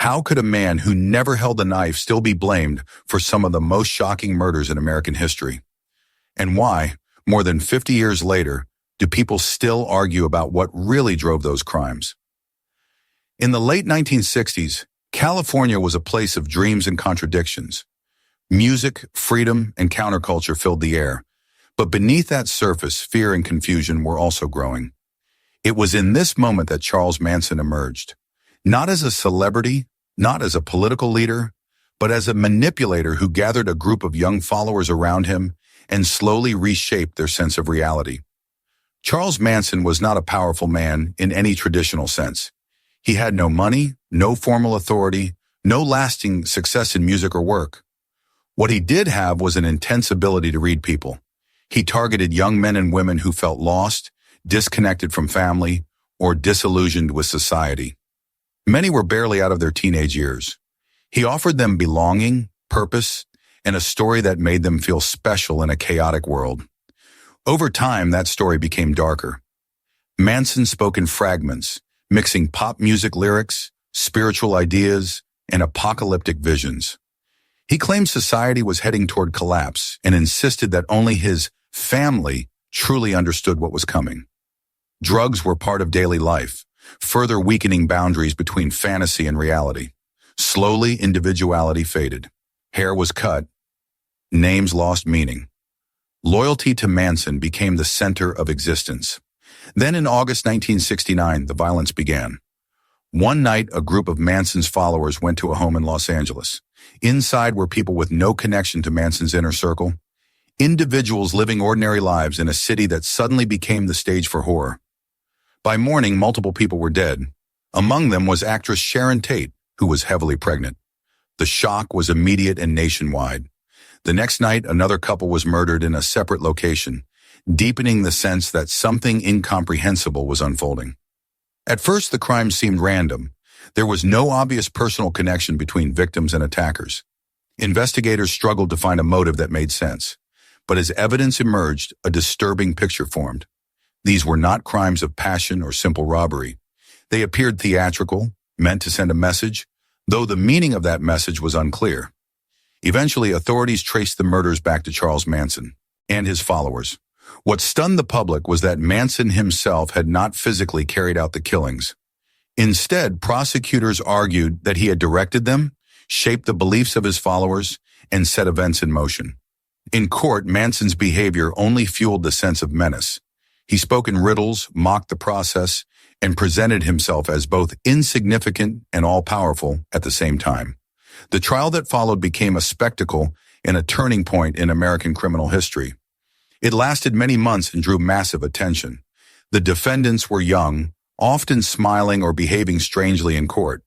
How could a man who never held a knife still be blamed for some of the most shocking murders in American history? And why, more than 50 years later, do people still argue about what really drove those crimes? In the late 1960s, California was a place of dreams and contradictions. Music, freedom, and counterculture filled the air. But beneath that surface, fear and confusion were also growing. It was in this moment that Charles Manson emerged. Not as a celebrity, not as a political leader, but as a manipulator who gathered a group of young followers around him and slowly reshaped their sense of reality. Charles Manson was not a powerful man in any traditional sense. He had no money, no formal authority, no lasting success in music or work. What he did have was an intense ability to read people. He targeted young men and women who felt lost, disconnected from family, or disillusioned with society. Many were barely out of their teenage years. He offered them belonging, purpose, and a story that made them feel special in a chaotic world. Over time, that story became darker. Manson spoke in fragments, mixing pop music lyrics, spiritual ideas, and apocalyptic visions. He claimed society was heading toward collapse and insisted that only his family truly understood what was coming. Drugs were part of daily life, further weakening boundaries between fantasy and reality. Slowly, individuality faded. Hair was cut. Names lost meaning. Loyalty to Manson became the center of existence. Then in August 1969, the violence began. One night, a group of Manson's followers went to a home in Los Angeles. Inside were people with no connection to Manson's inner circle. Individuals living ordinary lives in a city that suddenly became the stage for horror. By morning, multiple people were dead. Among them was actress Sharon Tate, who was heavily pregnant. The shock was immediate and nationwide. The next night, another couple was murdered in a separate location, deepening the sense that something incomprehensible was unfolding. At first, the crime seemed random. There was no obvious personal connection between victims and attackers. Investigators struggled to find a motive that made sense. But as evidence emerged, a disturbing picture formed. These were not crimes of passion or simple robbery. They appeared theatrical, meant to send a message, though the meaning of that message was unclear. Eventually, authorities traced the murders back to Charles Manson and his followers. What stunned the public was that Manson himself had not physically carried out the killings. Instead, prosecutors argued that he had directed them, shaped the beliefs of his followers, and set events in motion. In court, Manson's behavior only fueled the sense of menace. He spoke in riddles, mocked the process, and presented himself as both insignificant and all-powerful at the same time. The trial that followed became a spectacle and a turning point in American criminal history. It lasted many months and drew massive attention. The defendants were young, often smiling or behaving strangely in court.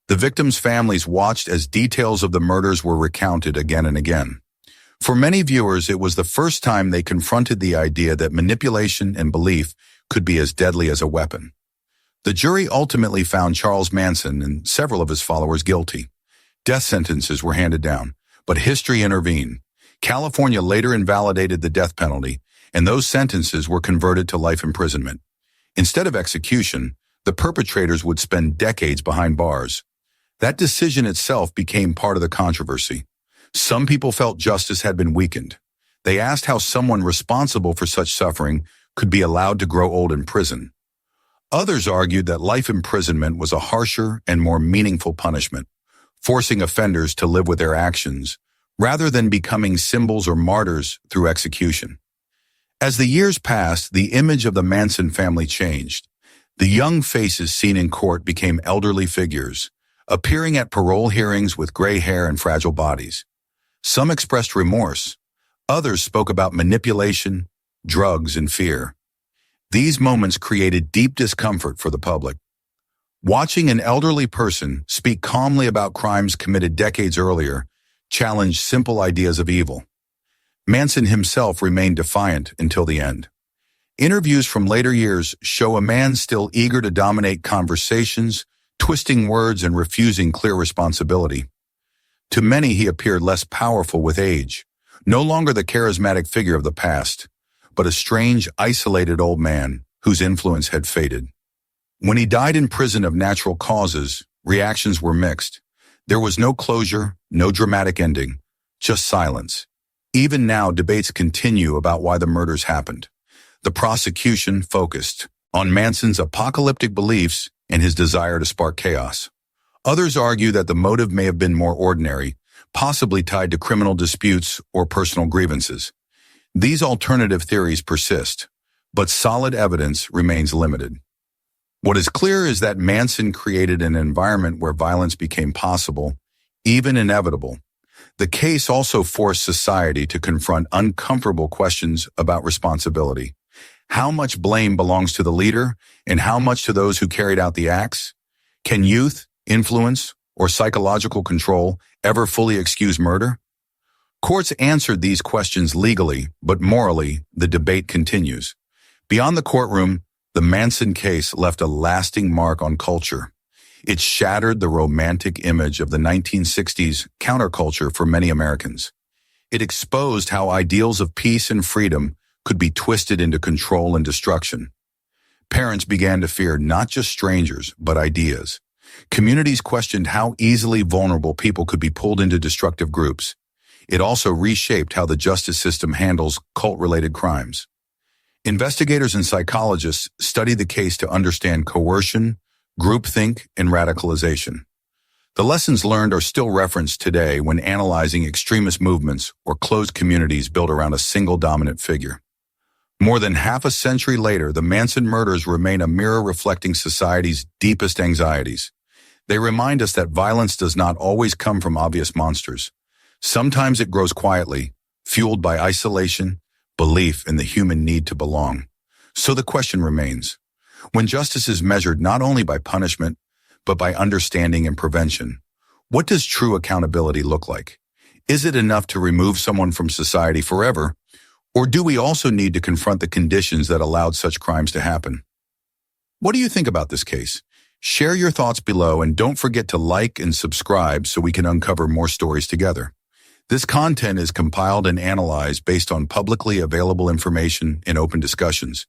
The victims' families watched as details of the murders were recounted again and again. For many viewers, it was the first time they confronted the idea that manipulation and belief could be as deadly as a weapon. The jury ultimately found Charles Manson and several of his followers guilty. Death sentences were handed down, but history intervened. California later invalidated the death penalty, and those sentences were converted to life imprisonment. Instead of execution, the perpetrators would spend decades behind bars. That decision itself became part of the controversy. Some people felt justice had been weakened. They asked how someone responsible for such suffering could be allowed to grow old in prison. Others argued that life imprisonment was a harsher and more meaningful punishment, forcing offenders to live with their actions, rather than becoming symbols or martyrs through execution. As the years passed, the image of the Manson family changed. The young faces seen in court became elderly figures, appearing at parole hearings with gray hair and fragile bodies. Some expressed remorse. Others spoke about manipulation, drugs, and fear. These moments created deep discomfort for the public. Watching an elderly person speak calmly about crimes committed decades earlier challenged simple ideas of evil. Manson himself remained defiant until the end. Interviews from later years show a man still eager to dominate conversations, twisting words and refusing clear responsibility. To many, he appeared less powerful with age, no longer the charismatic figure of the past, but a strange, isolated old man whose influence had faded. When he died in prison of natural causes, reactions were mixed. There was no closure, no dramatic ending, just silence. Even now, debates continue about why the murders happened. The prosecution focused on Manson's apocalyptic beliefs and his desire to spark chaos. Others argue that the motive may have been more ordinary, possibly tied to criminal disputes or personal grievances. These alternative theories persist, but solid evidence remains limited. What is clear is that Manson created an environment where violence became possible, even inevitable. The case also forced society to confront uncomfortable questions about responsibility. How much blame belongs to the leader, and how much to those who carried out the acts? Can youth, influence, or psychological control ever fully excuse murder? Courts answered these questions legally, but morally, the debate continues. Beyond the courtroom, the Manson case left a lasting mark on culture. It shattered the romantic image of the 1960s counterculture for many Americans. It exposed how ideals of peace and freedom could be twisted into control and destruction. Parents began to fear not just strangers, but ideas. Communities questioned how easily vulnerable people could be pulled into destructive groups. It also reshaped how the justice system handles cult-related crimes. Investigators and psychologists study the case to understand coercion, groupthink, and radicalization. The lessons learned are still referenced today when analyzing extremist movements or closed communities built around a single dominant figure. More than half a century later, the Manson murders remain a mirror reflecting society's deepest anxieties. They remind us that violence does not always come from obvious monsters. Sometimes it grows quietly, fueled by isolation, belief in the human need to belong. So the question remains, when justice is measured not only by punishment, but by understanding and prevention, what does true accountability look like? Is it enough to remove someone from society forever? Or do we also need to confront the conditions that allowed such crimes to happen? What do you think about this case? Share your thoughts below and don't forget to like and subscribe so we can uncover more stories together. This content is compiled and analyzed based on publicly available information and open discussions.